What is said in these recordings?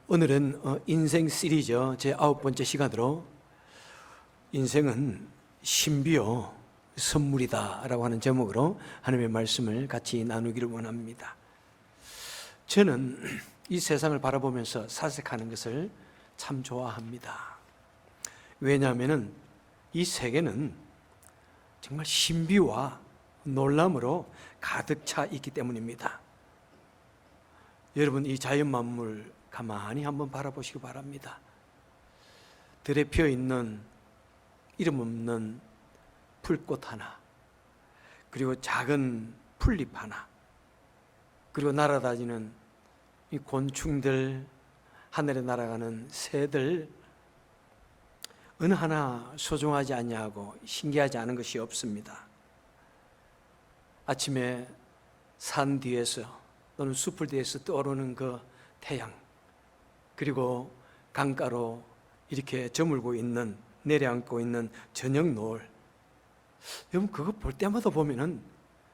오늘은 인생 시리즈 제 9번째 시간으로 인생은 신비요 선물이다 라고 하는 제목으로 하나님의 말씀을 같이 나누기를 원합니다. 저는 이 세상을 바라보면서 사색하는 것을 참 좋아합니다. 왜냐하면 이 세계는 정말 신비와 놀람으로 가득 차 있기 때문입니다. 여러분, 이 자연 만물 가만히 한번 바라보시기 바랍니다. 들에 피어 있는 이름 없는 풀꽃 하나, 그리고 작은 풀잎 하나, 그리고 날아다니는 이 곤충들, 하늘에 날아가는 새들, 어느 하나 소중하지 아니하고 신기하지 않은 것이 없습니다. 아침에 산 뒤에서 또는 숲을 뒤에서 떠오르는 그 태양, 그리고 강가로 이렇게 저물고 있는, 내려앉고 있는 저녁 노을, 여러분 그거 볼 때마다 보면은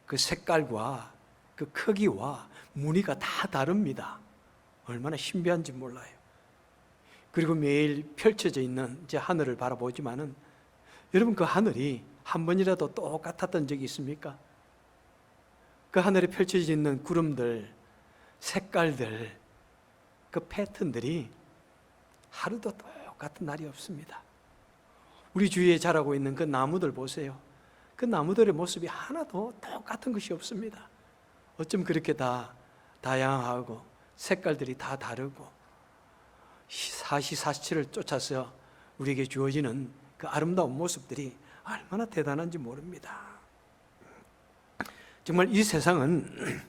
그 색깔과 그 크기와 무늬가 다 다릅니다. 얼마나 신비한지 몰라요. 그리고 매일 펼쳐져 있는 이제 하늘을 바라보지만은 여러분 그 하늘이 한 번이라도 똑같았던 적이 있습니까? 그 하늘에 펼쳐져 있는 구름들, 색깔들, 그 패턴들이 하루도 똑같은 날이 없습니다. 우리 주위에 자라고 있는 그 나무들 보세요. 그 나무들의 모습이 하나도 똑같은 것이 없습니다. 어쩜 그렇게 다 다양하고 색깔들이 다 다르고 사시사철을 쫓아서 우리에게 주어지는 그 아름다운 모습들이 얼마나 대단한지 모릅니다. 정말 이 세상은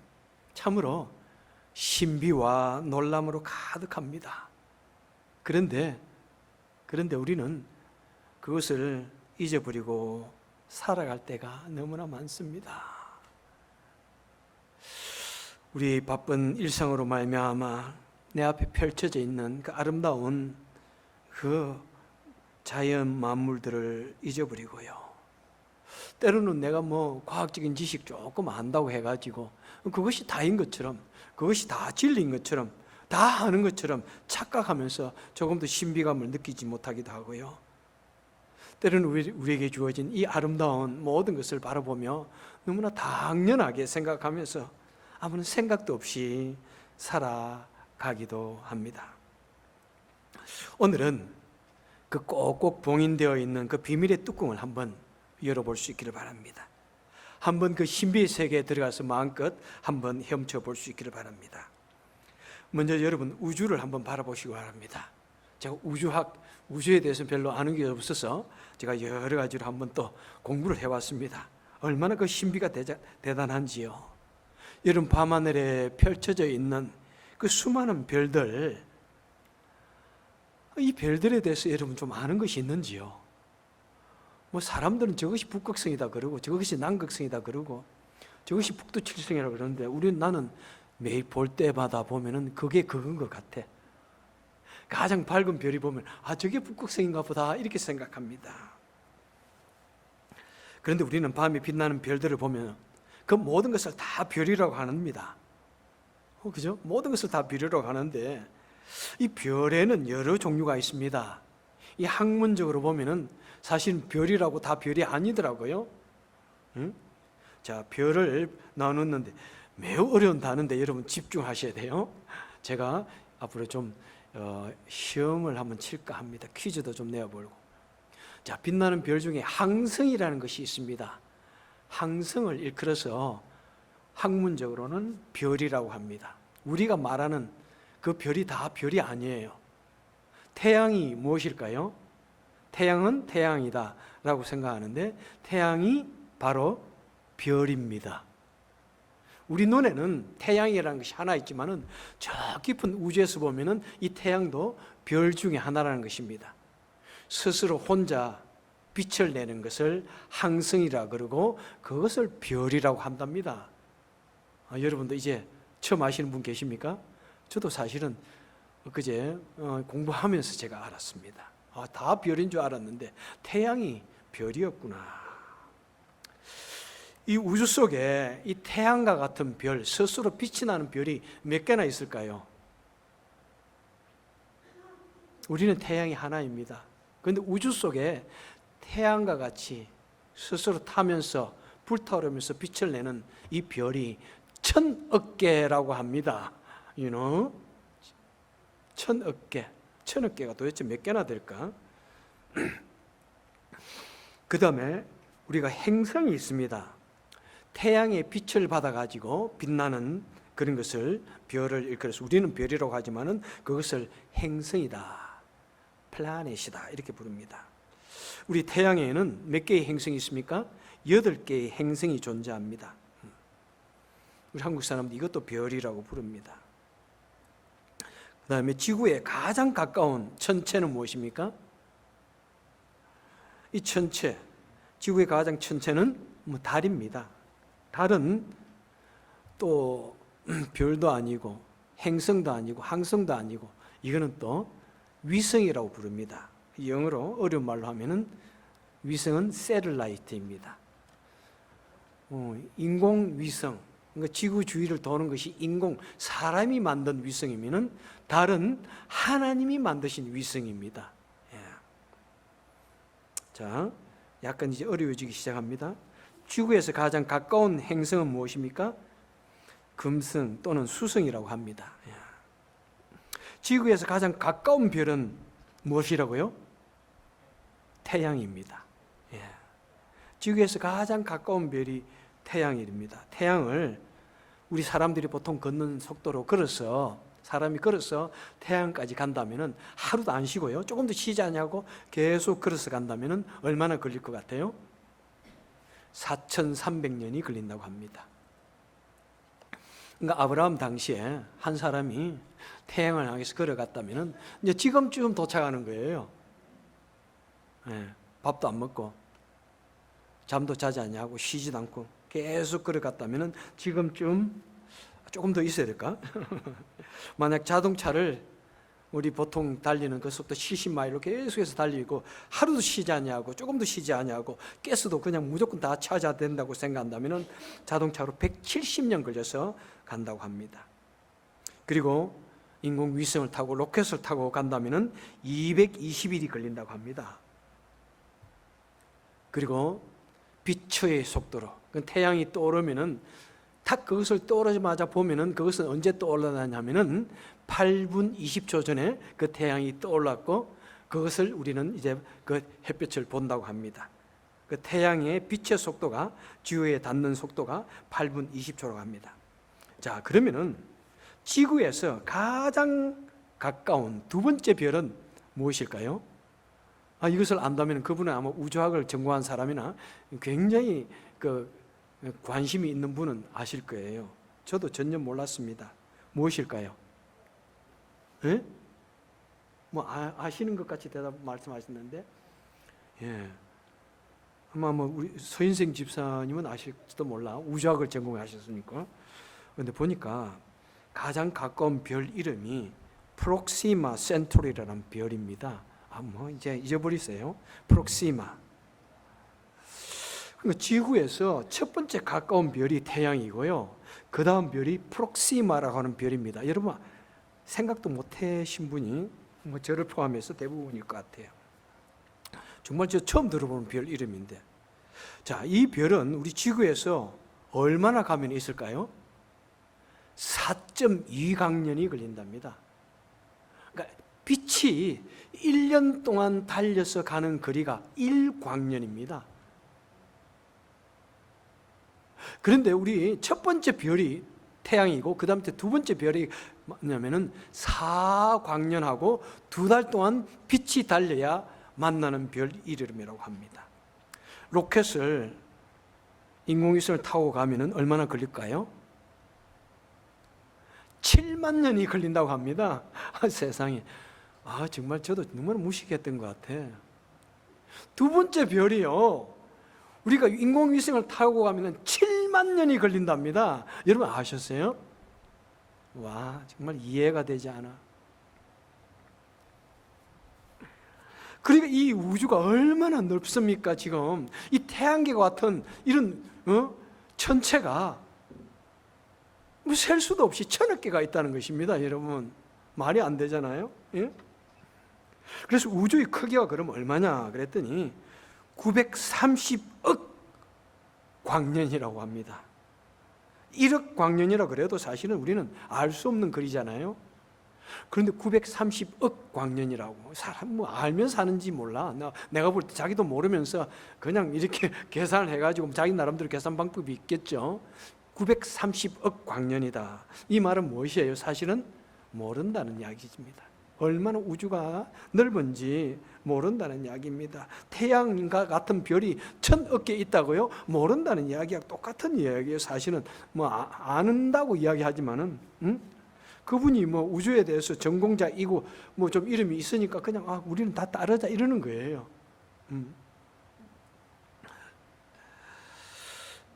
참으로 신비와 놀람으로 가득합니다. 그런데 우리는 그것을 잊어버리고 살아갈 때가 너무나 많습니다. 우리 바쁜 일상으로 말미암아 내 앞에 펼쳐져 있는 그 아름다운 그 자연 만물들을 잊어버리고요. 때로는 내가 과학적인 지식 조금 안다고 해가지고 그것이 다인 것처럼, 그것이 다 진리인 것처럼, 다 아는 것처럼 착각하면서 조금 더 신비감을 느끼지 못하기도 하고요. 때로는 우리에게 주어진 이 아름다운 모든 것을 바라보며 너무나 당연하게 생각하면서 아무런 생각도 없이 살아가기도 합니다. 오늘은 그 꼭꼭 봉인되어 있는 그 비밀의 뚜껑을 한번 열어볼 수 있기를 바랍니다. 한번 그 신비의 세계에 들어가서 마음껏 한번 헤엄쳐 볼 수 있기를 바랍니다. 먼저 여러분 우주를 한번 바라보시기 바랍니다. 제가 우주에 대해서 별로 아는 게 없어서 제가 여러 가지로 한번 또 공부를 해왔습니다. 얼마나 그 신비가 대단한지요. 여러분 밤하늘에 펼쳐져 있는 그 수많은 별들, 이 별들에 대해서 여러분 좀 아는 것이 있는지요? 사람들은 저것이 북극성이다 그러고 저것이 남극성이다 그러고 저것이 북두칠성이라고 그러는데 나는 매일 볼 때마다 보면은 그게 그건 것 같아. 가장 밝은 별이 보면 저게 북극성인가 보다 이렇게 생각합니다. 그런데 우리는 밤에 빛나는 별들을 보면 그 모든 것을 다 별이라고 합니다. 그죠? 모든 것을 다 별이라고 하는데 이 별에는 여러 종류가 있습니다. 이 학문적으로 보면은 사실 별이라고 다 별이 아니더라고요. 자, 별을 나눴는데 매우 어려운 단어인데 여러분 집중하셔야 돼요. 제가 앞으로 좀 시험을 한번 칠까 합니다. 퀴즈도 좀 내어보려고. 자, 빛나는 별 중에 항성이라는 것이 있습니다. 항성을 일컬어서 학문적으로는 별이라고 합니다. 우리가 말하는 그 별이 다 별이 아니에요. 태양이 무엇일까요? 태양은 태양이다 라고 생각하는데 태양이 바로 별입니다. 우리 눈에는 태양이라는 것이 하나 있지만은 저 깊은 우주에서 보면은 이 태양도 별 중에 하나라는 것입니다. 스스로 혼자 빛을 내는 것을 항성이라 그러고 그것을 별이라고 한답니다. 여러분도 이제 처음 아시는 분 계십니까? 저도 사실은 그제 공부하면서 제가 알았습니다. 다 별인 줄 알았는데 태양이 별이었구나. 이 우주 속에 이 태양과 같은 별, 스스로 빛이 나는 별이 몇 개나 있을까요? 우리는 태양이 하나입니다. 그런데 우주 속에 태양과 같이 스스로 타면서 불타오르면서 빛을 내는 이 별이 1000억 개라고 합니다. You know? 1000억 개. 1000억 개가 도대체 몇 개나 될까? 그 다음에 우리가 행성이 있습니다. 태양의 빛을 받아가지고 빛나는 그런 것을 별을 일컬어서 우리는 별이라고 하지만은 그것을 행성이다, 플라넷이다 이렇게 부릅니다. 우리 태양에는 몇 개의 행성이 있습니까? 8개의 행성이 존재합니다. 우리 한국 사람들 이것도 별이라고 부릅니다. 그 다음에 지구에 가장 가까운 천체는 무엇입니까? 이 천체, 지구의 가장 천체는 달입니다. 달은 또 별도 아니고 행성도 아니고 항성도 아니고 이거는 또 위성이라고 부릅니다. 영어로 어려운 말로 하면은 위성은 셀룰라이트입니다. 인공위성, 그러니까 지구 주위를 도는 것이 사람이 만든 위성이면은 달은 하나님이 만드신 위성입니다. 예. 자, 약간 이제 어려워지기 시작합니다. 지구에서 가장 가까운 행성은 무엇입니까? 금성 또는 수성이라고 합니다. 예. 지구에서 가장 가까운 별은 무엇이라고요? 태양입니다. 예. 지구에서 가장 가까운 별이 태양입니다. 태양을 우리 사람들이 보통 걷는 속도로 사람이 걸어서 태양까지 간다면은 하루도 안 쉬고요. 조금 더 쉬지 않냐고 계속 걸어서 간다면은 얼마나 걸릴 것 같아요? 4300년이 걸린다고 합니다. 그러니까 아브라함 당시에 한 사람이 태양을 향해서 걸어갔다면은 이제 지금쯤 도착하는 거예요. 예, 밥도 안 먹고 잠도 자지 않냐고 쉬지도 않고 계속 걸어갔다면은 지금쯤 조금 더 있어야 될까? 만약 자동차를 우리 보통 달리는 그 속도 70마일로 계속해서 달리고 하루도 쉬지 않냐고 조금도 쉬지 않냐고 가스도 그냥 무조건 다 찾아야 된다고 생각한다면은 자동차로 170년 걸려서 간다고 합니다. 그리고 인공위성을 타고 로켓을 타고 간다면은 220일이 걸린다고 합니다. 그리고 빛의 속도로 태양이 떠오르면은 딱 그것을 떠오르자마자 보면은 그것은 언제 떠올라냐면은 8분 20초 전에 그 태양이 떠올랐고 그것을 우리는 이제 그 햇볕을 본다고 합니다. 그 태양의 빛의 속도가 지구에 닿는 속도가 8분 20초라고 합니다. 자, 그러면은 지구에서 가장 가까운 두 번째 별은 무엇일까요? 이것을 안다면 그분은 아마 우주학을 전공한 사람이나 굉장히 관심이 있는 분은 아실 거예요. 저도 전혀 몰랐습니다. 무엇일까요? 예? 아시는 것 같이 말씀하셨는데, 예. 아마 우리 서인생 집사님은 아실지도 몰라. 우주학을 전공하셨으니까. 그런데 보니까 가장 가까운 별 이름이 프록시마 센토리라는 별입니다. 이제 잊어버리세요. 프록시마. 그러니까 지구에서 첫 번째 가까운 별이 태양이고요. 그 다음 별이 프록시마라고 하는 별입니다. 여러분 생각도 못하신 분이 저를 포함해서 대부분일 것 같아요. 정말 저 처음 들어보는 별 이름인데, 자, 이 별은 우리 지구에서 얼마나 가면 있을까요? 4.2광년이 걸린답니다. 그러니까 빛이 1년 동안 달려서 가는 거리가 1광년입니다. 그런데 우리 첫 번째 별이 태양이고 그 다음에 두 번째 별이 뭐냐면은 4광년하고 2달 동안 빛이 달려야 만나는 별 이름이라고 합니다. 로켓을 인공위성을 타고 가면은 얼마나 걸릴까요? 7만 년이 걸린다고 합니다. 세상에. 정말 저도 너무나 무식했던 것 같아. 두 번째 별이요, 우리가 인공위성을 타고 가면은 7만 년이 걸린답니다. 여러분 아셨어요? 와, 정말 이해가 되지 않아. 그러니까 이 우주가 얼마나 넓습니까? 지금 이 태양계 같은 이런 천체가 셀 수도 없이 1000억 개가 있다는 것입니다. 여러분 말이 안 되잖아요. 예? 그래서 우주의 크기가 그럼 얼마냐 그랬더니 930억 광년이라고 합니다. 1억 광년이라 그래도 사실은 우리는 알 수 없는 거리잖아요. 그런데 930억 광년이라고. 사람 뭐 알면 사는지 몰라. 내가 볼 때 자기도 모르면서 그냥 이렇게 계산을 해가지고 자기 나름대로 계산 방법이 있겠죠. 930억 광년이다. 이 말은 무엇이에요? 사실은 모른다는 이야기입니다. 얼마나 우주가 넓은지 모른다는 이야기입니다. 태양과 같은 별이 1000억 개 있다고요? 모른다는 이야기와 똑같은 이야기예요. 사실은 뭐 안다고 이야기하지만은 그분이 뭐 우주에 대해서 전공자이고 뭐 좀 이름이 있으니까 그냥 우리는 다 따르자 이러는 거예요.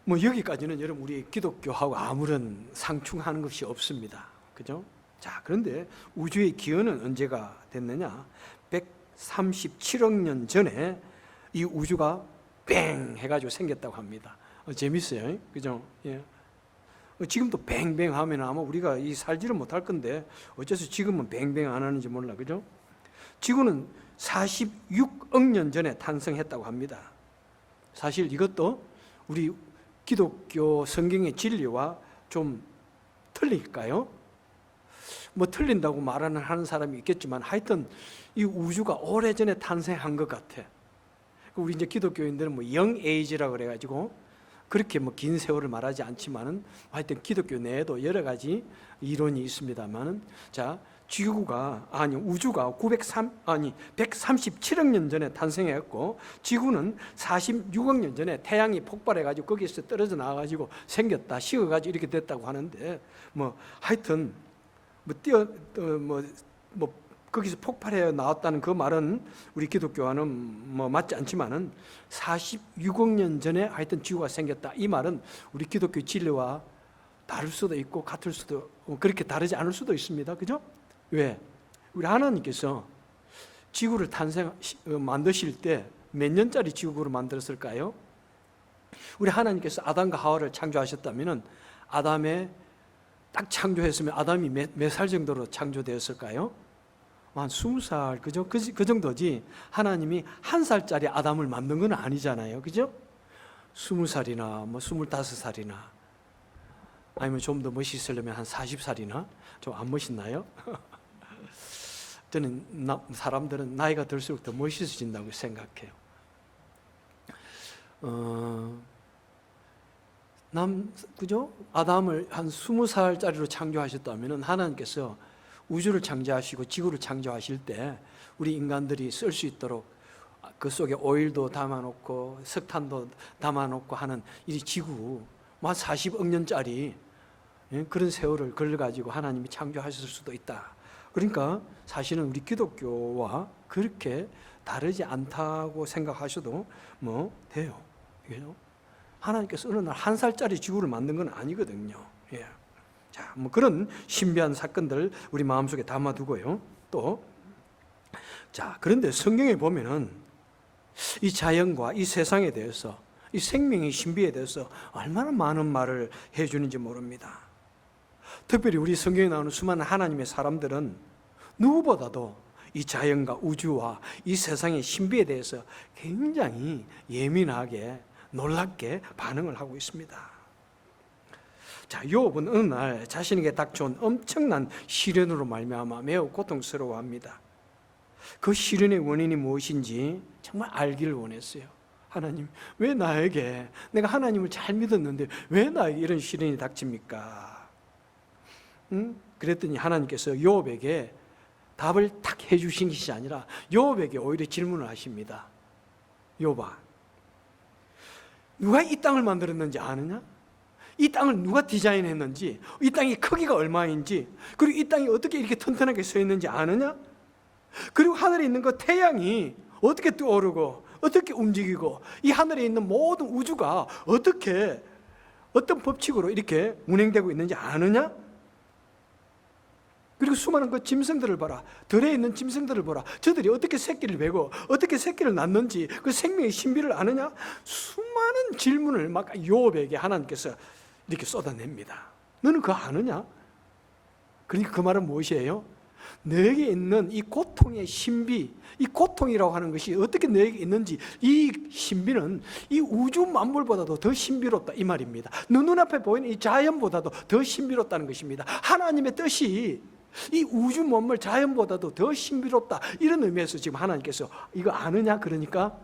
뭐 여기까지는 여러분 우리 기독교하고 아무런 상충하는 것이 없습니다. 그죠? 자, 그런데 우주의 기원은 언제가 됐느냐? 137억 년 전에 이 우주가 뺑 해가지고 생겼다고 합니다. 재밌어요, 그죠? 예. 지금도 뱅뱅 하면 아마 우리가 이 살지를 못할 건데 어째서 지금은 뱅뱅 안 하는지 몰라, 그죠? 지구는 46억 년 전에 탄생했다고 합니다. 사실 이것도 우리 기독교 성경의 진리와 좀 틀릴까요? 뭐 틀린다고 하는 사람이 있겠지만 하여튼 이 우주가 오래전에 탄생한 것 같아. 우리 이제 기독교인들은 뭐 영 에이지라고 그래가지고 그렇게 뭐 긴 세월을 말하지 않지만은 하여튼 기독교 내에도 여러 가지 이론이 있습니다만은 자, 우주가 137억 년 전에 탄생했고 지구는 46억 년 전에 태양이 폭발해가지고 거기서 떨어져 나와가지고 생겼다, 식어가지고 이렇게 됐다고 하는데 뭐 하여튼 거기서 폭발해 나왔다는 그 말은 우리 기독교와는 뭐 맞지 않지만은 46억 년 전에 하여튼 지구가 생겼다. 이 말은 우리 기독교 진리와 다를 수도 있고 같을 수도 그렇게 다르지 않을 수도 있습니다. 그죠? 왜? 우리 하나님께서 지구를 만드실 때 몇 년짜리 지구를 만들었을까요? 우리 하나님께서 아담과 하와를 창조하셨다면은 아담의 딱 창조했으면 아담이 몇 살 정도로 창조되었을까요? 한 20살, 그죠? 그 정도지. 하나님이 1살짜리 아담을 만든 건 아니잖아요. 그죠? 20살이나 뭐 25살이나 아니면 좀 더 멋있으려면 한 40살이나 좀 안 멋있나요? 저는 사람들은 나이가 들수록 더 멋있어진다고 생각해요. 그죠? 아담을 한 20살짜리로 창조하셨다면 하나님께서 우주를 창조하시고 지구를 창조하실 때 우리 인간들이 쓸 수 있도록 그 속에 오일도 담아놓고 석탄도 담아놓고 하는 이 지구 한 40억 년짜리 그런 세월을 걸려가지고 하나님이 창조하셨을 수도 있다. 그러니까 사실은 우리 기독교와 그렇게 다르지 않다고 생각하셔도 뭐 돼요. 하나님께서 어느 날 1살짜리 지구를 만든 건 아니거든요. 예. 자, 뭐 그런 신비한 사건들 우리 마음속에 담아두고요. 자, 그런데 성경에 보면은 이 자연과 이 세상에 대해서 이 생명의 신비에 대해서 얼마나 많은 말을 해주는지 모릅니다. 특별히 우리 성경에 나오는 수많은 하나님의 사람들은 누구보다도 이 자연과 우주와 이 세상의 신비에 대해서 굉장히 예민하게 놀랍게 반응을 하고 있습니다. 자, 욥은 어느 날 자신에게 닥쳐온 엄청난 시련으로 말미암아 매우 고통스러워합니다. 그 시련의 원인이 무엇인지 정말 알기를 원했어요. 하나님, 왜 나에게, 내가 하나님을 잘 믿었는데 왜 나에게 이런 시련이 닥칩니까? 그랬더니 하나님께서 욥에게 답을 탁 해주신 것이 아니라 욥에게 오히려 질문을 하십니다. 욥아, 누가 이 땅을 만들었는지 아느냐? 이 땅을 누가 디자인했는지, 이 땅의 크기가 얼마인지, 그리고 이 땅이 어떻게 이렇게 튼튼하게 서 있는지 아느냐? 그리고 하늘에 있는 그 태양이 어떻게 떠오르고 어떻게 움직이고 이 하늘에 있는 모든 우주가 어떤 법칙으로 이렇게 운행되고 있는지 아느냐? 그리고 수많은 그 짐승들을 봐라. 들에 있는 짐승들을 보라. 저들이 어떻게 새끼를 베고 어떻게 새끼를 낳는지 그 생명의 신비를 아느냐? 수많은 질문을 막 욥에게 하나님께서 이렇게 쏟아냅니다. 너는 그거 아느냐? 그러니까 그 말은 무엇이에요? 너에게 있는 이 고통의 신비, 이 고통이라고 하는 것이 어떻게 너에게 있는지, 이 신비는 이 우주 만물보다도 더 신비롭다 이 말입니다. 너 눈앞에 보이는 이 자연보다도 더 신비롭다는 것입니다. 하나님의 뜻이 이 우주 만물 자연보다도 더 신비롭다, 이런 의미에서 지금 하나님께서 이거 아느냐, 그러니까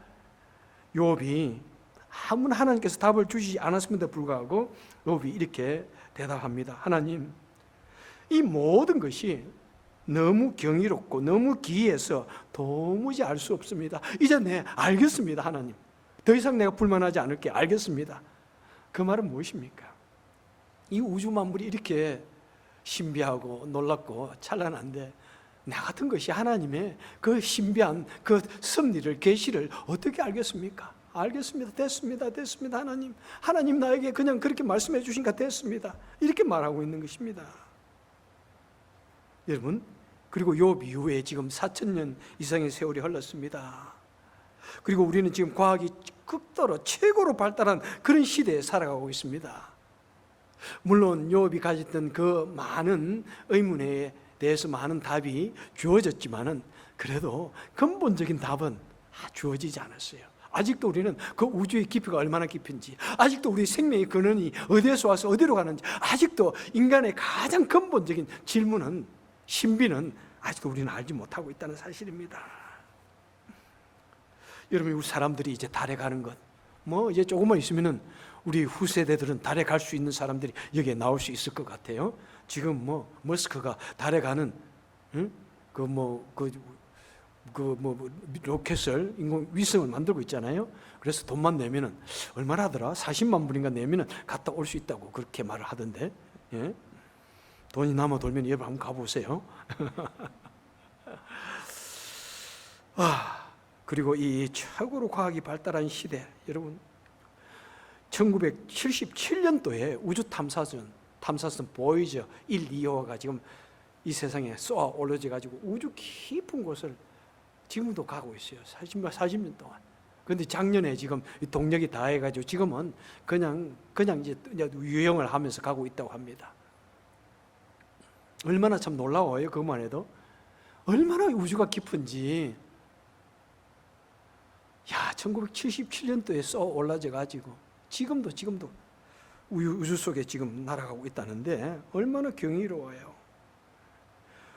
욥이 아무나 하나님께서 답을 주시지 않았음에도 불구하고 욥이 이렇게 대답합니다. 하나님, 이 모든 것이 너무 경이롭고 너무 기이해서 도무지 알 수 없습니다. 이제 네, 알겠습니다. 하나님, 더 이상 내가 불만하지 않을게. 알겠습니다. 그 말은 무엇입니까? 이 우주 만물이 이렇게 신비하고 놀랍고 찬란한데 나 같은 것이 하나님의 그 신비한 그 섭리를, 계시를 어떻게 알겠습니까? 알겠습니다. 됐습니다. 하나님 나에게 그냥 그렇게 말씀해 주시니까 됐습니다. 이렇게 말하고 있는 것입니다. 여러분, 그리고 욥 이후에 지금 4,000년 이상의 세월이 흘렀습니다. 그리고 우리는 지금 과학이 극도로 최고로 발달한 그런 시대에 살아가고 있습니다. 물론 욥이 가졌던 그 많은 의문에 대해서 많은 답이 주어졌지만은 그래도 근본적인 답은 주어지지 않았어요. 아직도 우리는 그 우주의 깊이가 얼마나 깊은지, 아직도 우리 생명의 근원이 어디에서 와서 어디로 가는지, 아직도 인간의 가장 근본적인 질문은, 신비는 아직도 우리는 알지 못하고 있다는 사실입니다. 여러분, 우리 사람들이 이제 달에 가는 것, 이제 조금만 있으면은 우리 후세대들은 달에 갈 수 있는 사람들이 여기에 나올 수 있을 것 같아요. 지금 머스크가 달에 가는 로켓을, 인공 위성을 만들고 있잖아요. 그래서 돈만 내면은 얼마나 하더라? 40만 불인가 내면은 갔다 올 수 있다고 그렇게 말을 하던데. 예? 돈이 남아 돌면 여러분 한번 가보세요. 그리고 이 최고로 과학이 발달한 시대, 여러분, 1977년도에 우주 탐사선 보이저 1, 2호가 지금 이 세상에 쏘아 올라져 가지고 우주 깊은 곳을 지금도 가고 있어요. 40년 동안. 그런데 작년에 지금 동력이 다 해가지고 지금은 그냥 이제 유영을 하면서 가고 있다고 합니다. 얼마나 참 놀라워요. 그것만 해도 얼마나 우주가 깊은지. 1977년도에 쏘아 올라져 가지고 지금도 우주 속에 지금 날아가고 있다는데 얼마나 경이로워요.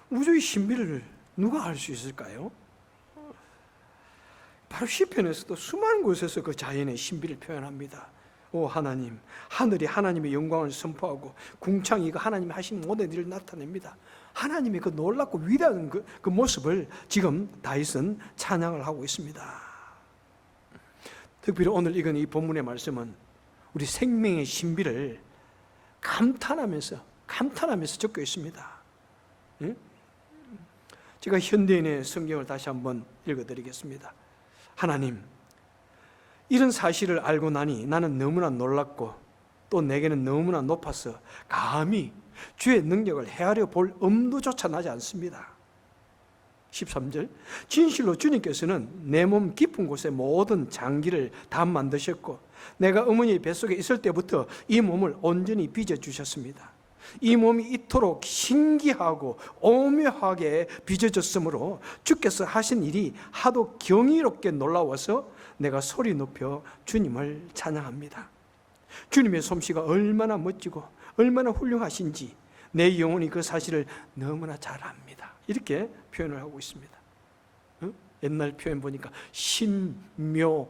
우주의 신비를 누가 알 수 있을까요? 바로 시편에서도 수많은 곳에서 그 자연의 신비를 표현합니다. 오 하나님, 하늘이 하나님의 영광을 선포하고 궁창이 그 하나님이 하신 모든 일을 나타냅니다. 하나님의 그 놀랍고 위대한 그 모습을 지금 다윗은 찬양을 하고 있습니다. 특별히 오늘 읽은 이 본문의 말씀은 우리 생명의 신비를 감탄하면서 적혀 있습니다. 제가 현대인의 성경을 다시 한번 읽어드리겠습니다. 하나님, 이런 사실을 알고 나니 나는 너무나 놀랍고 또 내게는 너무나 높아서 감히 주의 능력을 헤아려 볼 엄두조차 나지 않습니다. 13절, 진실로 주님께서는 내 몸 깊은 곳에 모든 장기를 다 만드셨고 내가 어머니의 뱃속에 있을 때부터 이 몸을 온전히 빚어주셨습니다. 이 몸이 이토록 신기하고 오묘하게 빚어졌으므로 주께서 하신 일이 하도 경이롭게 놀라워서 내가 소리 높여 주님을 찬양합니다. 주님의 솜씨가 얼마나 멋지고 얼마나 훌륭하신지 내 영혼이 그 사실을 너무나 잘 압니다. 이렇게 표현을 하고 있습니다. 옛날 표현 보니까 신묘막측이라.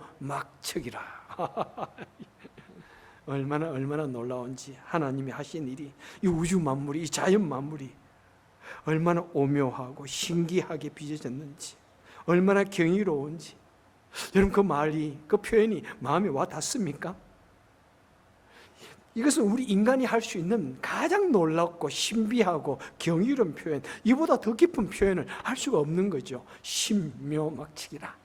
얼마나 놀라운지 하나님이 하신 일이, 이 우주 만물이, 이 자연 만물이 얼마나 오묘하고 신기하게 빚어졌는지, 얼마나 경이로운지. 여러분, 그 말이, 그 표현이 마음에 와 닿습니까? 이것은 우리 인간이 할 수 있는 가장 놀랍고 신비하고 경이로운 표현, 이보다 더 깊은 표현을 할 수가 없는 거죠. 신묘막측이라.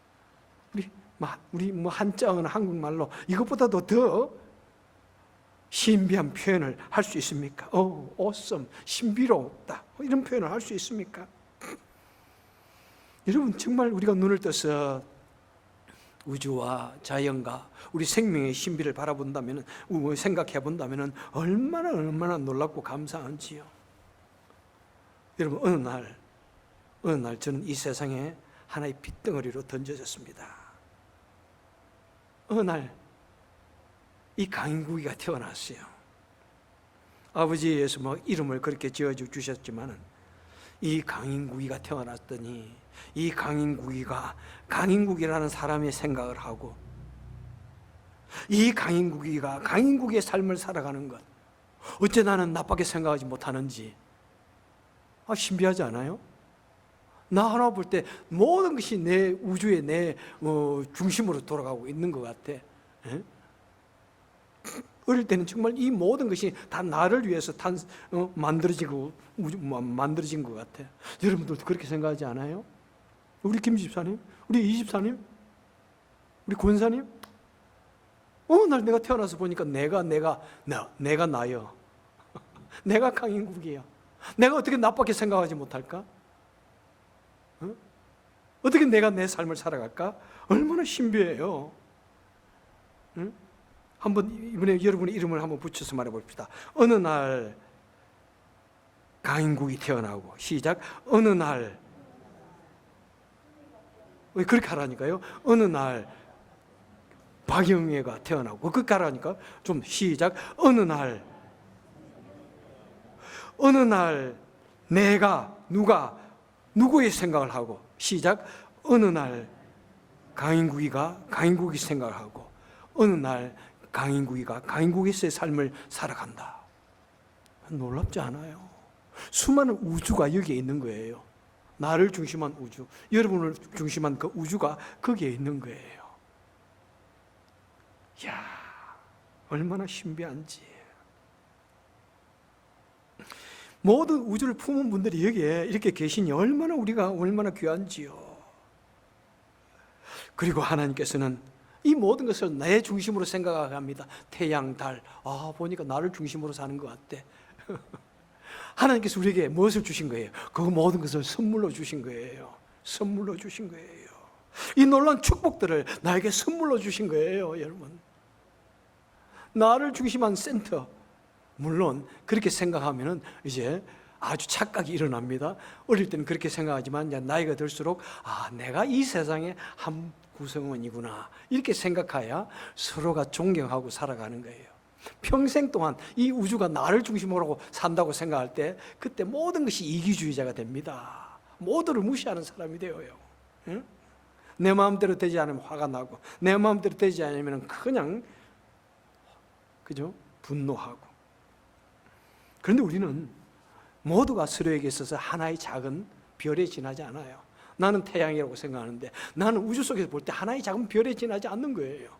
우리 한자어나 한국말로 이것보다도 더 신비한 표현을 할 수 있습니까? awesome, 신비롭다, 이런 표현을 할 수 있습니까? 여러분, 정말 우리가 눈을 떠서 우주와 자연과 우리 생명의 신비를 바라본다면, 생각해 본다면 얼마나 놀랍고 감사한지요. 여러분, 어느 날 어느 날 저는 이 세상에 하나의 핏덩어리로 던져졌습니다. 어느 날 이 강인국이가 태어났어요. 아버지에서 뭐 이름을 그렇게 지어주셨지만 이 강인국이가 태어났더니 이 강인국이가 강인국이라는 사람의 생각을 하고 이 강인국이가 강인국의 삶을 살아가는 것, 어째 나는 나밖에 생각하지 못하는지 신비하지 않아요? 나 하나 볼 때 모든 것이 내 우주의 내 중심으로 돌아가고 있는 것 같아. 에? 어릴 때는 정말 이 모든 것이 다 나를 위해서 만들어진 것 같아. 여러분들도 그렇게 생각하지 않아요? 우리 김 집사님, 우리 이 집사님, 우리 권사님, 어느 날 내가 태어나서 보니까 내가 나요. 내가 강인국이야. 내가 어떻게 나밖에 생각하지 못할까? 어떻게 내가 내 삶을 살아갈까? 얼마나 신비해요. 한번 이번에 여러분의 이름을 한번 붙여서 말해봅시다. 어느 날 강인국이 태어나고, 시작. 어느 날, 왜 그렇게 하라니까요? 어느 날 박영애가 태어나고, 그렇게 하라니까. 좀 시작. 어느 날 내가 누구의 생각을 하고, 시작. 어느 날 강인국이 생각을 하고, 어느 날 강인국이가 강인국에서의 삶을 살아간다. 놀랍지 않아요? 수많은 우주가 여기에 있는 거예요. 나를 중심한 우주, 여러분을 중심한 그 우주가 거기에 있는 거예요. 이야, 얼마나 신비한지. 모든 우주를 품은 분들이 여기에 이렇게 계시니 우리가 얼마나 귀한지요. 그리고 하나님께서는 이 모든 것을 내 중심으로 생각합니다. 태양, 달, 보니까 나를 중심으로 사는 것 같대. 하나님께서 우리에게 무엇을 주신 거예요? 그 모든 것을 선물로 주신 거예요. 선물로 주신 거예요. 이 놀라운 축복들을 나에게 선물로 주신 거예요, 여러분. 나를 중심한 센터. 물론 그렇게 생각하면은 이제 아주 착각이 일어납니다. 어릴 때는 그렇게 생각하지만 나이가 들수록 내가 이 세상의 한 구성원이구나 이렇게 생각해야 서로가 존경하고 살아가는 거예요. 평생 동안 이 우주가 나를 중심으로 산다고 생각할 때 그때 모든 것이 이기주의자가 됩니다. 모두를 무시하는 사람이 되어요. 응? 내 마음대로 되지 않으면 화가 나고 내 마음대로 되지 않으면 그냥 그죠? 분노하고. 그런데 우리는 모두가 서로에게 있어서 하나의 작은 별에 지나지 않아요. 나는 태양이라고 생각하는데 나는 우주 속에서 볼 때 하나의 작은 별에 지나지 않는 거예요.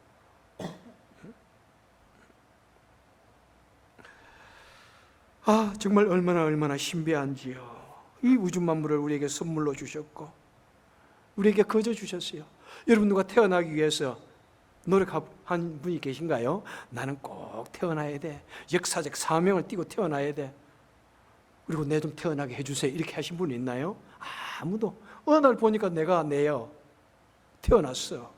정말 얼마나 신비한지요. 이 우주 만물을 우리에게 선물로 주셨고 우리에게 거저 주셨어요. 여러분 누가 태어나기 위해서 노력한 분이 계신가요? 나는 꼭 태어나야 돼. 역사적 사명을 띠고 태어나야 돼. 그리고 내 좀 태어나게 해주세요. 이렇게 하신 분이 있나요? 아무도. 어느 날 보니까 내가 태어났어.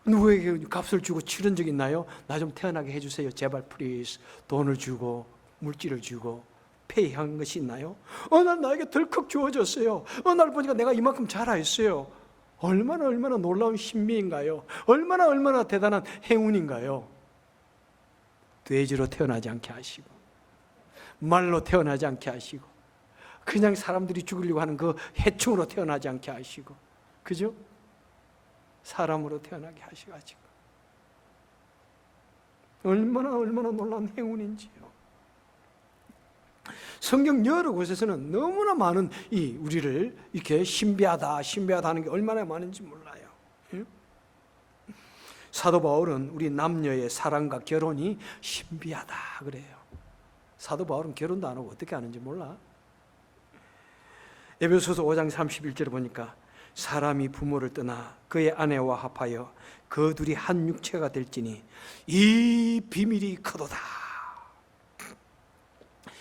누구에게 값을 주고 치른 적 있나요? 나 좀 태어나게 해주세요. 제발 플리즈. 돈을 주고 물질을 주고 페이한 것이 있나요? 어느 날 나에게 덜컥 주어졌어요. 어느 날 보니까 내가 이만큼 자라있어요. 얼마나 놀라운 신비인가요? 얼마나 대단한 행운인가요? 돼지로 태어나지 않게 하시고 말로 태어나지 않게 하시고 그냥 사람들이 죽으려고 하는 그 해충으로 태어나지 않게 하시고 그죠? 사람으로 태어나게 하셔가지고 얼마나 놀라운 행운인지요. 성경 여러 곳에서는 너무나 많은 우리를 이렇게 신비하다 하는 게 얼마나 많은지 몰라요. 사도 바울은 우리 남녀의 사랑과 결혼이 신비하다 그래요. 사도 바울은 결혼도 안 하고 어떻게 하는지 몰라. 에베소서 5장 31절에 보니까 사람이 부모를 떠나 그의 아내와 합하여 그 둘이 한 육체가 될지니 이 비밀이 크도다.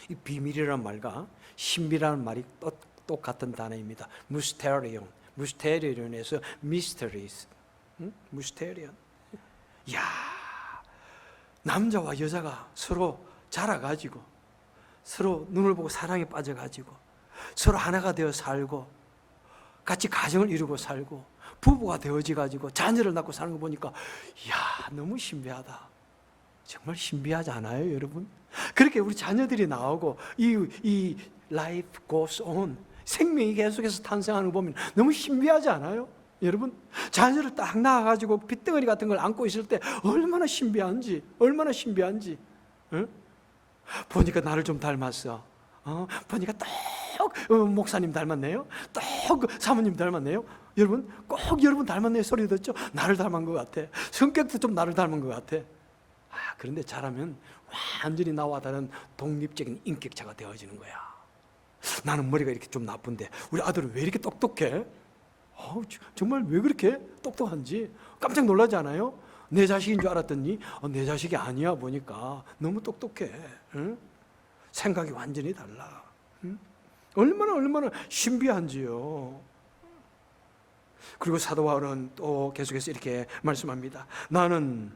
이 비밀이란 말과 신비라는 말이 똑같은 단어입니다. 무스테리온에서 미스터리스. 무스테리온. 야, 남자와 여자가 서로 자라가지고 서로 눈을 보고 사랑에 빠져가지고 서로 하나가 되어 살고 같이 가정을 이루고 살고 부부가 되어져가지고 자녀를 낳고 사는 거 보니까 이야, 너무 신비하다. 정말 신비하지 않아요, 여러분? 그렇게 우리 자녀들이 나오고 이 life goes on, 생명이 계속해서 탄생하는 거 보면 너무 신비하지 않아요? 여러분, 자녀를 딱 낳아가지고 핏덩어리 같은 걸 안고 있을 때 얼마나 신비한지, 얼마나 신비한지. 응? 보니까 나를 좀 닮았어. 보니까 또 목사님 닮았네요. 또 사모님 닮았네요. 여러분, 꼭 여러분 닮았네요 소리 듣죠? 나를 닮은 것 같아. 성격도 좀 나를 닮은 것 같아. 그런데 자라면 완전히 나와 다른 독립적인 인격자가 되어지는 거야. 나는 머리가 이렇게 좀 나쁜데 우리 아들은 왜 이렇게 똑똑해? 정말 왜 그렇게 똑똑한지 깜짝 놀라지 않아요? 내 자식인 줄 알았더니 내 자식이 아니야. 보니까 너무 똑똑해. 응? 생각이 완전히 달라. 응? 얼마나 신비한지요. 그리고 사도 바울은 또 계속해서 이렇게 말씀합니다. 나는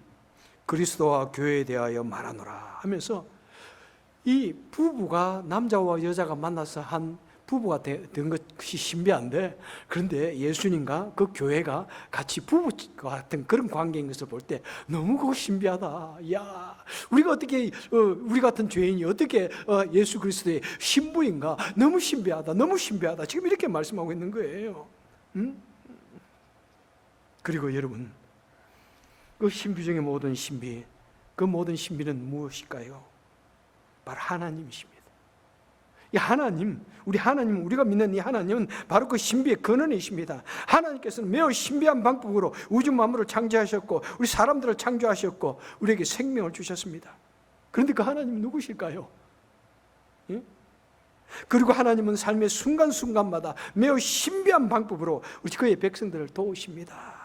그리스도와 교회에 대하여 말하노라 하면서 이 부부가 남자와 여자가 만나서 한 부부가 된 것이 신비한데, 그런데 예수님과 그 교회가 같이 부부 같은 그런 관계인 것을 볼 때 너무 그거 신비하다. 야, 우리가 어떻게 우리 같은 죄인이 어떻게 예수 그리스도의 신부인가? 너무 신비하다. 너무 신비하다. 지금 이렇게 말씀하고 있는 거예요. 응? 그리고 여러분, 그 신비 중에 모든 신비, 그 모든 신비는 무엇일까요? 바로 하나님이십니다. 이 하나님, 우리가 믿는 이 하나님은 바로 그 신비의 근원이십니다. 하나님께서는 매우 신비한 방법으로 우주 만물을 창조하셨고 우리 사람들을 창조하셨고 우리에게 생명을 주셨습니다. 그런데 그 하나님은 누구실까요? 예? 그리고 하나님은 삶의 순간순간마다 매우 신비한 방법으로 우리 그의 백성들을 도우십니다.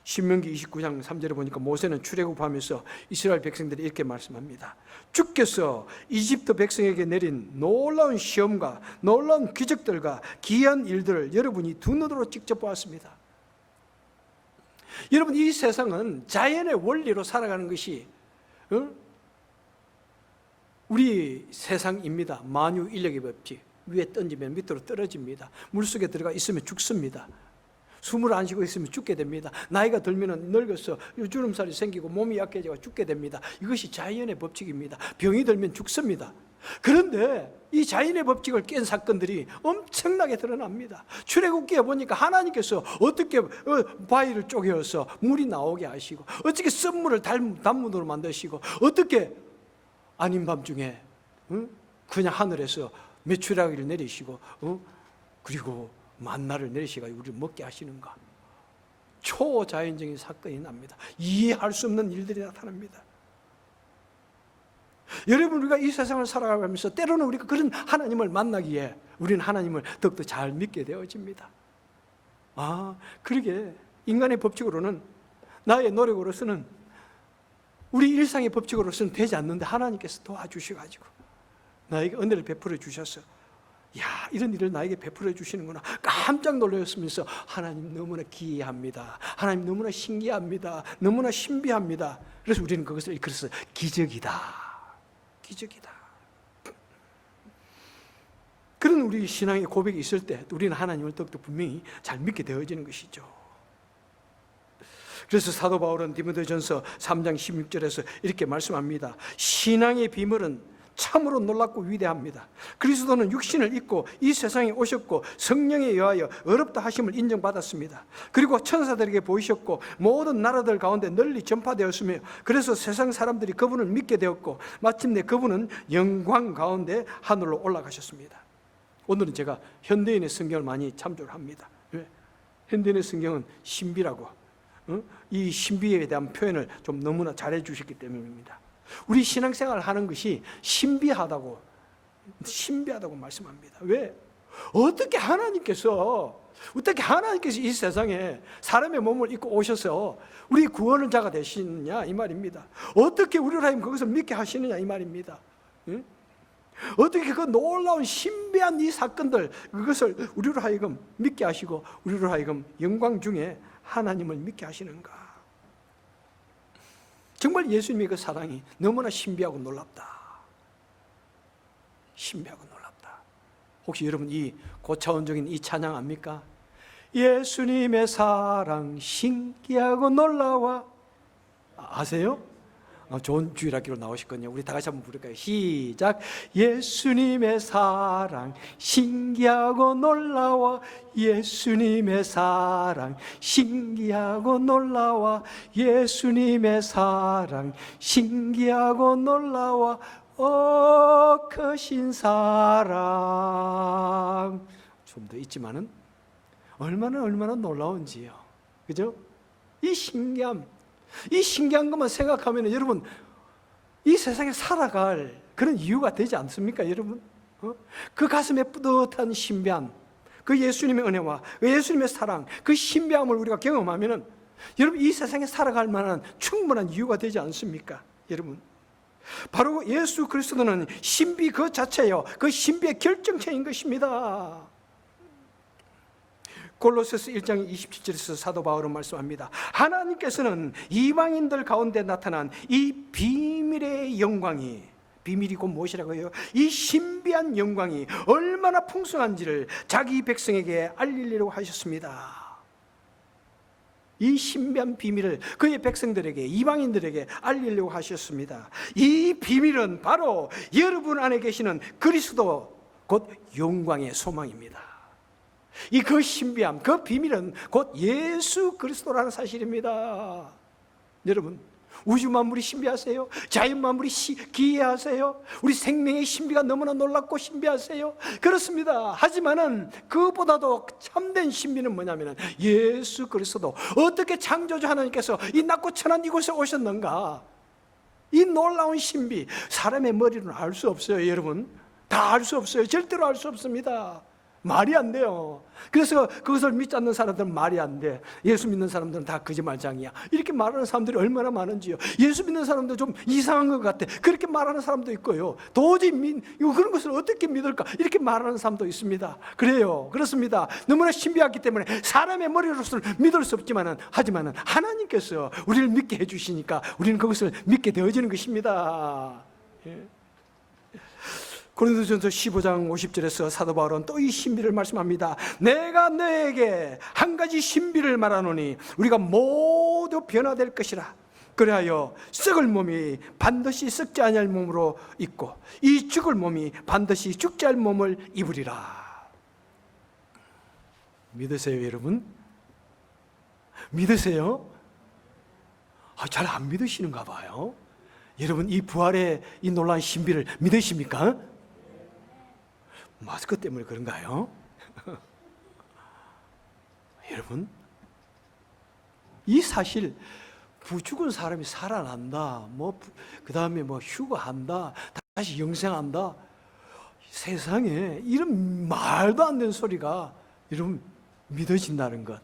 신명기 29장 3절에 보니까 모세는 출애굽하면서 이스라엘 백성들이 이렇게 말씀합니다. 주께서 이집트 백성에게 내린 놀라운 시험과 놀라운 기적들과 기이한 일들을 여러분이 두 눈으로 직접 보았습니다. 여러분, 이 세상은 자연의 원리로 살아가는 것이 우리 세상입니다. 만유 인력의 법칙. 위에 던지면 밑으로 떨어집니다. 물속에 들어가 있으면 죽습니다. 숨을 안 쉬고 있으면 죽게 됩니다. 나이가 들면 늙어서 주름살이 생기고 몸이 약해져 죽게 됩니다. 이것이 자연의 법칙입니다. 병이 들면 죽습니다. 그런데 이 자연의 법칙을 깬 사건들이 엄청나게 드러납니다. 출애굽기에 보니까 하나님께서 어떻게 바위를 쪼개어서 물이 나오게 하시고, 어떻게 썬물을 단문으로 만드시고, 어떻게 아닌 밤중에 그냥 하늘에서 메추라기를 내리시고, 그리고 만나를 내리시고 우리를 먹게 하시는가. 초자연적인 사건이 납니다. 이해할 수 없는 일들이 나타납니다. 여러분, 우리가 이 세상을 살아가면서 때로는 우리가 그런 하나님을 만나기에 우리는 하나님을 더욱더 잘 믿게 되어집니다. 그러게 인간의 법칙으로는, 나의 노력으로서는, 우리 일상의 법칙으로서는 되지 않는데 하나님께서 도와주셔가지고 나에게 은혜를 베풀어 주셔서 이런 일을 나에게 베풀어 주시는구나 깜짝 놀랐으면서 하나님 너무나 기이합니다. 하나님 너무나 신기합니다. 너무나 신비합니다. 그래서 우리는 그것을 일컬어서 기적이다. 기적이다. 그런 우리 신앙의 고백이 있을 때 우리는 하나님을 더욱더 분명히 잘 믿게 되어지는 것이죠. 그래서 사도 바울은 디모데전서 3장 16절에서 이렇게 말씀합니다. 신앙의 비밀은 참으로 놀랍고 위대합니다. 그리스도는 육신을 입고 이 세상에 오셨고 성령에 의하여 어렵다 하심을 인정받았습니다. 그리고 천사들에게 보이셨고 모든 나라들 가운데 널리 전파되었으며, 그래서 세상 사람들이 그분을 믿게 되었고 마침내 그분은 영광 가운데 하늘로 올라가셨습니다. 오늘은 제가 현대인의 성경을 많이 참조를 합니다. 왜? 현대인의 성경은 신비라고, 이 신비에 대한 표현을 좀 너무나 잘해 주셨기 때문입니다. 우리 신앙생활을 하는 것이 신비하다고 말씀합니다. 왜? 어떻게 하나님께서 이 세상에 사람의 몸을 입고 오셔서 우리 구원을 자가 되시느냐 이 말입니다. 어떻게 우리를 하여금 거기서 믿게 하시느냐 이 말입니다. 응? 어떻게 그 놀라운 신비한 이 사건들, 그것을 우리로 하여금 믿게 하시고 우리로 하여금 영광 중에 하나님을 믿게 하시는가. 정말 예수님의 그 사랑이 너무나 신비하고 놀랍다. 신비하고 놀랍다. 혹시 여러분 이 고차원적인 이 찬양 압니까? 예수님의 사랑 신기하고 놀라워. 아세요? 좋은 주일학기로 나오셨거든요. 우리 다 같이 한번 부를까요? 시작. 예수님의 사랑 신기하고 놀라워. 예수님의 사랑 신기하고 놀라워. 예수님의 사랑 신기하고 놀라워. 크신 사랑. 좀 더 있지만은 얼마나 놀라운지요. 그죠? 이 신기한 것만 생각하면 여러분 이 세상에 살아갈 그런 이유가 되지 않습니까, 여러분? 그 가슴에 뿌듯한 신비함, 그 예수님의 은혜와 그 예수님의 사랑, 그 신비함을 우리가 경험하면은 여러분 이 세상에 살아갈 만한 충분한 이유가 되지 않습니까, 여러분? 바로 예수 그리스도는 신비 그 자체예요. 그 신비의 결정체인 것입니다. 골로새서 1장 27절에서 사도 바울은 말씀합니다. 하나님께서는 이방인들 가운데 나타난 이 비밀의 영광이, 비밀이 곧 무엇이라고요? 이 신비한 영광이 얼마나 풍성한지를 자기 백성에게 알리려고 하셨습니다. 이 신비한 비밀을 그의 백성들에게, 이방인들에게 알리려고 하셨습니다. 이 비밀은 바로 여러분 안에 계시는 그리스도 곧 영광의 소망입니다. 이 그 신비함, 그 비밀은 곧 예수 그리스도라는 사실입니다. 여러분, 우주 만물이 신비하세요? 자연 만물이 기이하세요? 우리 생명의 신비가 너무나 놀랍고 신비하세요? 그렇습니다. 하지만은 그보다도 참된 신비는 뭐냐면은 예수 그리스도, 어떻게 창조주 하나님께서 이 낮고 천한 이곳에 오셨는가? 이 놀라운 신비, 사람의 머리로는 알 수 없어요, 여러분. 다 알 수 없어요. 절대로 알 수 없습니다. 말이 안 돼요. 그래서 그것을 믿지 않는 사람들은 말이 안 돼. 예수 믿는 사람들은 다 거짓말장이야. 이렇게 말하는 사람들이 얼마나 많은지요. 예수 믿는 사람도 좀 이상한 것 같아. 그렇게 말하는 사람도 있고요. 도저히 그런 것을 어떻게 믿을까? 이렇게 말하는 사람도 있습니다. 그래요. 그렇습니다. 너무나 신비하기 때문에 사람의 머리로서는 믿을 수 없지만은, 하지만은 하나님께서 우리를 믿게 해주시니까 우리는 그것을 믿게 되어지는 것입니다. 예. 고린도전서 15장 50절에서 사도 바울은 또 이 신비를 말씀합니다. 내가 너에게 한 가지 신비를 말하노니 우리가 모두 변화될 것이라. 그리하여 썩을 몸이 반드시 썩지 아니할 몸으로 입고 이 죽을 몸이 반드시 죽지 않을 몸을 입으리라. 믿으세요, 여러분? 믿으세요? 잘 안 믿으시는가 봐요. 여러분, 이 부활의 이 놀라운 신비를 믿으십니까? 마스크 때문에 그런가요? 여러분, 이 사실 죽은 사람이 살아난다, 그 다음에 휴거한다, 다시 영생한다, 세상에 이런 말도 안 되는 소리가 여러분 믿어진다는 것,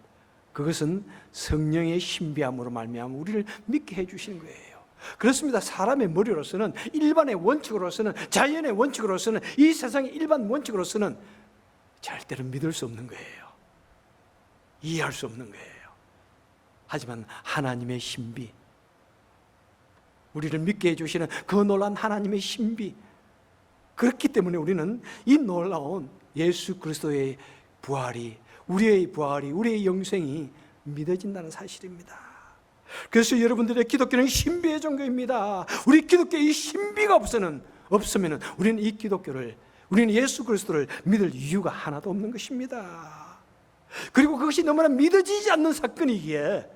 그것은 성령의 신비함으로 말미암아 우리를 믿게 해주시는 거예요. 그렇습니다. 사람의 머리로서는, 일반의 원칙으로서는, 자연의 원칙으로서는, 이 세상의 일반 원칙으로서는 절대로 믿을 수 없는 거예요. 이해할 수 없는 거예요. 하지만 하나님의 신비, 우리를 믿게 해주시는 그 놀라운 하나님의 신비, 그렇기 때문에 우리는 이 놀라운 예수 그리스도의 부활이, 우리의 영생이 믿어진다는 사실입니다. 그래서 여러분들의 기독교는 신비의 종교입니다. 우리 기독교에 이 신비가 없으면 우리는 이 기독교를, 우리는 예수 그리스도를 믿을 이유가 하나도 없는 것입니다. 그리고 그것이 너무나 믿어지지 않는 사건이기에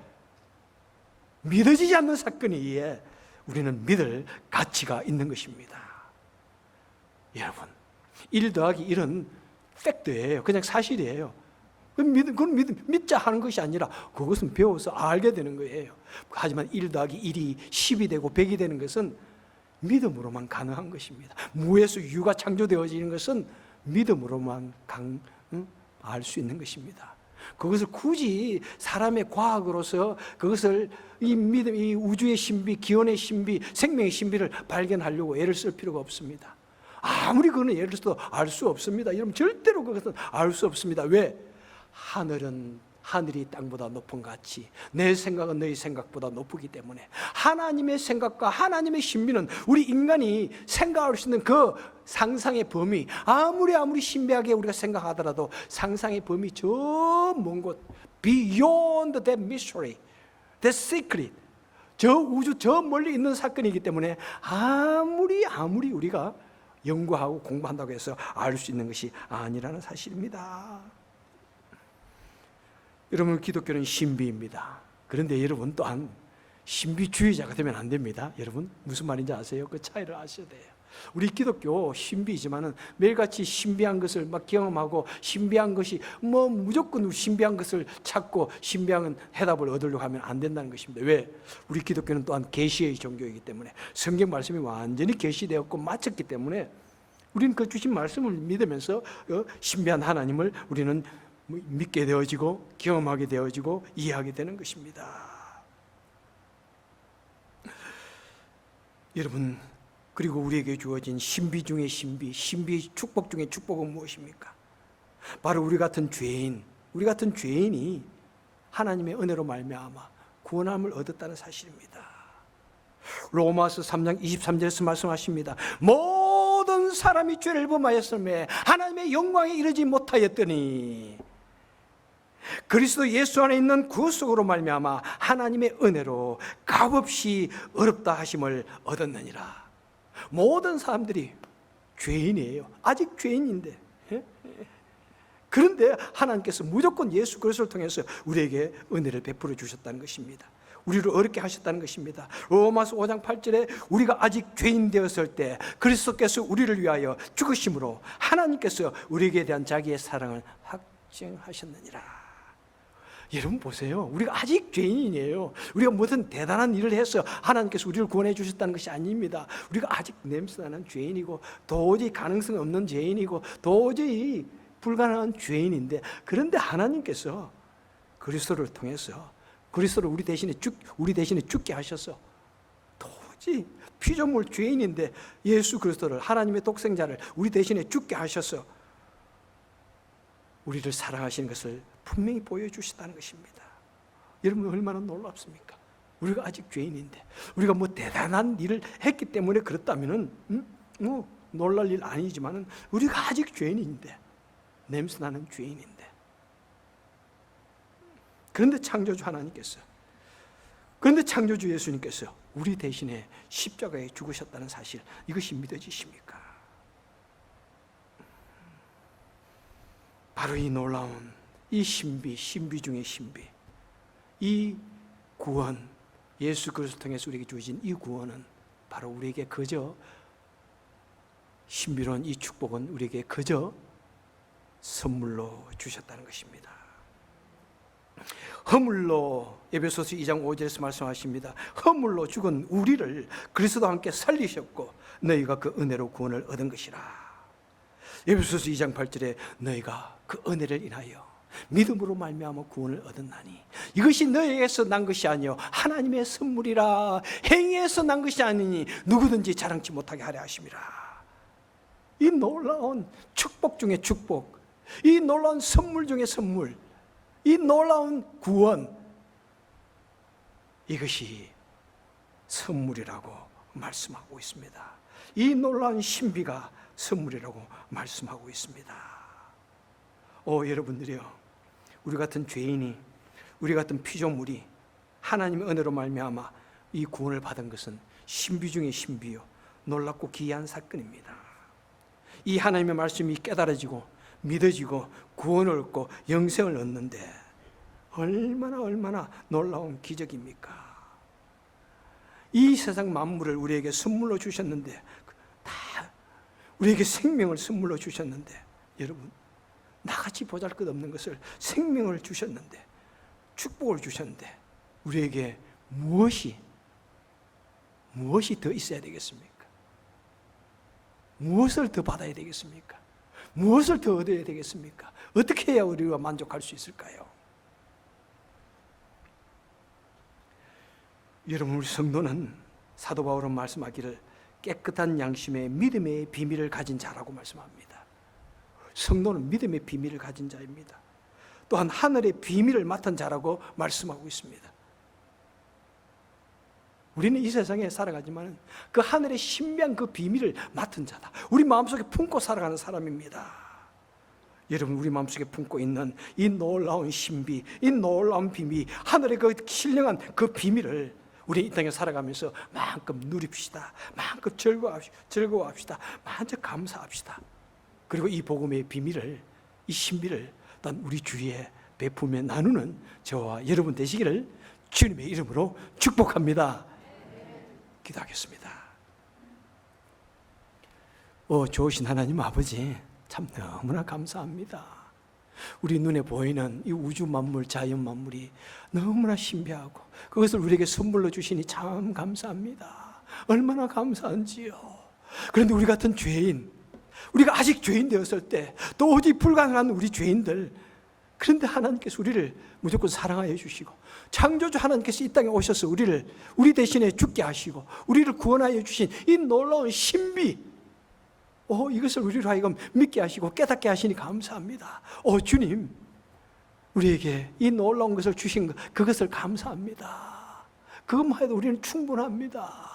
우리는 믿을 가치가 있는 것입니다. 여러분, 1 더하기 1은 팩트예요. 그냥 사실이에요. 그건 믿자 하는 것이 아니라 그것은 배워서 알게 되는 거예요. 하지만 1 더하기 1이 10이 되고 100이 되는 것은 믿음으로만 가능한 것입니다. 무에서 유가 창조되어지는 것은 믿음으로만 알 수 있는 것입니다. 그것을 굳이 사람의 과학으로서 그것을 이 믿음, 이 우주의 신비, 기원의 신비, 생명의 신비를 발견하려고 애를 쓸 필요가 없습니다. 아무리 그거는 애를 써도 알 수 없습니다. 여러분, 절대로 그것은 알 수 없습니다. 왜? 하늘은 하늘이 땅보다 높은 같이 내 생각은 너희 생각보다 높기 때문에 하나님의 생각과 하나님의 신비는 우리 인간이 생각할 수 있는 그 상상의 범위, 아무리 신비하게 우리가 생각하더라도 상상의 범위 저 먼 곳, beyond that mystery, that secret, 저 우주 저 멀리 있는 사건이기 때문에 아무리 우리가 연구하고 공부한다고 해서 알 수 있는 것이 아니라는 사실입니다. 여러분, 기독교는 신비입니다. 그런데 여러분 또한 신비주의자가 되면 안 됩니다. 여러분 무슨 말인지 아세요? 그 차이를 아셔야 돼요. 우리 기독교 신비이지만은 매일같이 신비한 것을 막 경험하고 신비한 것이 무조건 신비한 것을 찾고 신비한 해답을 얻으려고 하면 안 된다는 것입니다. 왜? 우리 기독교는 또한 계시의 종교이기 때문에 성경 말씀이 완전히 계시되었고 마쳤기 때문에 우리는 그 주신 말씀을 믿으면서 신비한 하나님을 우리는 믿게 되어지고 경험하게 되어지고 이해하게 되는 것입니다. 여러분, 그리고 우리에게 주어진 신비 중의 신비, 신비 축복 중의 축복은 무엇입니까? 바로 우리 같은 죄인이 하나님의 은혜로 말미암아 구원함을 얻었다는 사실입니다. 로마서 3장 23절에서 말씀하십니다. 모든 사람이 죄를 범하였음에 하나님의 영광에 이르지 못하였더니 그리스도 예수 안에 있는 구속으로 말미암아 하나님의 은혜로 값없이 어렵다 하심을 얻었느니라. 모든 사람들이 죄인이에요. 아직 죄인인데. 그런데 하나님께서 무조건 예수 그리스도를 통해서 우리에게 은혜를 베풀어 주셨다는 것입니다. 우리를 어렵게 하셨다는 것입니다. 로마서 5장 8절에 우리가 아직 죄인 되었을 때 그리스도께서 우리를 위하여 죽으심으로 하나님께서 우리에게 대한 자기의 사랑을 확증하셨느니라. 여러분 보세요. 우리가 아직 죄인이에요. 우리가 무슨 대단한 일을 해서 하나님께서 우리를 구원해 주셨다는 것이 아닙니다. 우리가 아직 냄새나는 죄인이고 도저히 가능성 없는 죄인이고 도저히 불가능한 죄인인데, 그런데 하나님께서 그리스도를 통해서 그리스도를 우리 대신에 죽게 하셔서 도저히 피조물 죄인인데 예수 그리스도를, 하나님의 독생자를 우리 대신에 죽게 하셔서 우리를 사랑하시는 것을 분명히 보여주시다는 것입니다. 여러분 얼마나 놀랍습니까? 우리가 아직 죄인인데 우리가 대단한 일을 했기 때문에 그렇다면은 놀랄 일 아니지만은 우리가 아직 죄인인데, 냄새나는 죄인인데, 그런데 창조주 예수님께서 우리 대신에 십자가에 죽으셨다는 사실, 이것이 믿어지십니까? 바로 이 놀라운 이 신비 중의 신비, 이 구원, 예수 그리스도를 통해서 우리에게 주어진 이 구원은 바로 우리에게 그저 신비로운 이 축복은 우리에게 그저 선물로 주셨다는 것입니다. 허물로, 에베소서 2장 5절에서 말씀하십니다. 허물로 죽은 우리를 그리스도와 함께 살리셨고 너희가 그 은혜로 구원을 얻은 것이라. 에베소서 2장 8절에 너희가 그 은혜를 인하여 믿음으로 말미암아 구원을 얻었나니 이것이 너희에게서 난 것이 아니요 하나님의 선물이라. 행위에서 난 것이 아니니 누구든지 자랑치 못하게 하려 하심이라. 이 놀라운 축복 중에 축복, 이 놀라운 선물 중에 선물, 이 놀라운 구원, 이것이 선물이라고 말씀하고 있습니다. 이 놀라운 신비가 선물이라고 말씀하고 있습니다. 여러분들이요, 우리 같은 죄인이, 우리 같은 피조물이 하나님의 은혜로 말미암아 이 구원을 받은 것은 신비 중의 신비요 놀랍고 기이한 사건입니다. 이 하나님의 말씀이 깨달아지고 믿어지고 구원을 얻고 영생을 얻는데 얼마나 놀라운 기적입니까? 이 세상 만물을 우리에게 선물로 주셨는데, 다 우리에게 생명을 선물로 주셨는데, 여러분 나같이 보잘것없는 것을 생명을 주셨는데, 축복을 주셨는데 우리에게 무엇이 더 있어야 되겠습니까? 무엇을 더 받아야 되겠습니까? 무엇을 더 얻어야 되겠습니까? 어떻게 해야 우리가 만족할 수 있을까요? 여러분, 우리 성도는 사도 바울은 말씀하기를 깨끗한 양심의 믿음의 비밀을 가진 자라고 말씀합니다. 성도는 믿음의 비밀을 가진 자입니다. 또한 하늘의 비밀을 맡은 자라고 말씀하고 있습니다. 우리는 이 세상에 살아가지만 그 하늘의 신비한 그 비밀을 맡은 자다. 우리 마음속에 품고 살아가는 사람입니다. 여러분, 우리 마음속에 품고 있는 이 놀라운 신비, 이 놀라운 비밀, 하늘의 그 신령한 그 비밀을 우리 이 땅에 살아가면서 마음껏 누립시다. 마음껏 즐거워합시다. 마음껏 감사합시다. 그리고 이 복음의 비밀을, 이 신비를 난 우리 주위에 베푸며 나누는 저와 여러분 되시기를 주님의 이름으로 축복합니다. 기도하겠습니다. 좋으신 하나님 아버지, 참 너무나 감사합니다. 우리 눈에 보이는 이 우주 만물, 자연 만물이 너무나 신비하고 그것을 우리에게 선물로 주시니 참 감사합니다. 얼마나 감사한지요. 그런데 우리 같은 죄인, 우리가 아직 죄인 되었을 때 도저히 불가능한 우리 죄인들, 그런데 하나님께서 우리를 무조건 사랑하여 주시고 창조주 하나님께서 이 땅에 오셔서 우리 대신에 죽게 하시고 우리를 구원하여 주신 이 놀라운 신비, 이것을 우리로 하여금 믿게 하시고 깨닫게 하시니 감사합니다. 주님, 우리에게 이 놀라운 것을 주신 것, 그것을 감사합니다. 그것만 해도 우리는 충분합니다.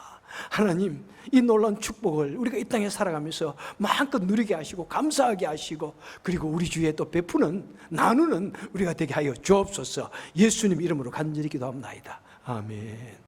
하나님, 이 놀라운 축복을 우리가 이 땅에 살아가면서 마음껏 누리게 하시고 감사하게 하시고 그리고 우리 주위에 또 베푸는, 나누는 우리가 되게 하여 주옵소서. 예수님 이름으로 간절히 기도합니다. 아멘.